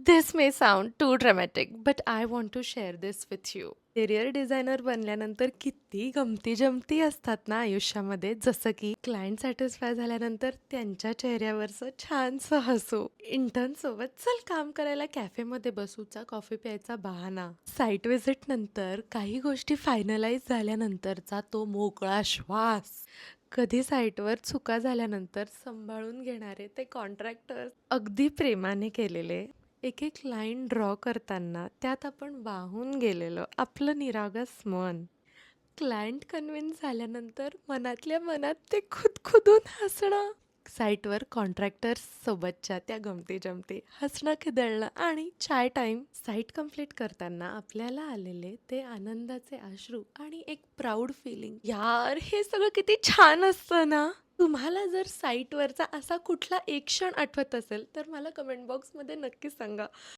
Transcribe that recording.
This may sound too dramatic, but I want to share this with you. Career designer बनल्यानंतर किती गमती-जमती असतात ना आयुष्यामध्ये, जसं की क्लायंट सॅटिस्फाय झाल्यानंतर त्यांच्या चेहऱ्यावरचं छानसं हसू, इंटर्नसोबत चल काम करायला कॅफेमध्ये बसूचा कॉफी प्यायचा बहाणा, साईट व्हिजिट नंतर काही गोष्टी फायनलाइज झाल्यानंतरचा तो मोकळा श्वास, कधी साईटवर चुका झाल्यानंतर सांभाळून घेणारे ते कॉन्ट्रॅक्टर, अगदी प्रेमाने केलेले एक-एक लाईन ड्रॉ करताना त्यात आपण वाहून गेलेलो आपलं निरागस मन. क्लायंट कन्व्हिन्स झाल्यानंतर मनातल्या मनात ते खुदखुदून हसणं. साईटवर कॉन्ट्रॅक्टर्स सोबतच्या त्या गमती-जमती, हसणं खिदळणं आणि चाय टाईम. साईट कंप्लीट करताना आपल्याला आलेले ते आनंदाचे अश्रू आणि एक प्राऊड फीलिंग. यार, हे सगळं किती छान असतं ना. तुम्हाला जर साईटवरचा असा कुठला एक क्षण आठवत असेल तर मला कमेंट बॉक्समध्ये नक्की सांगा.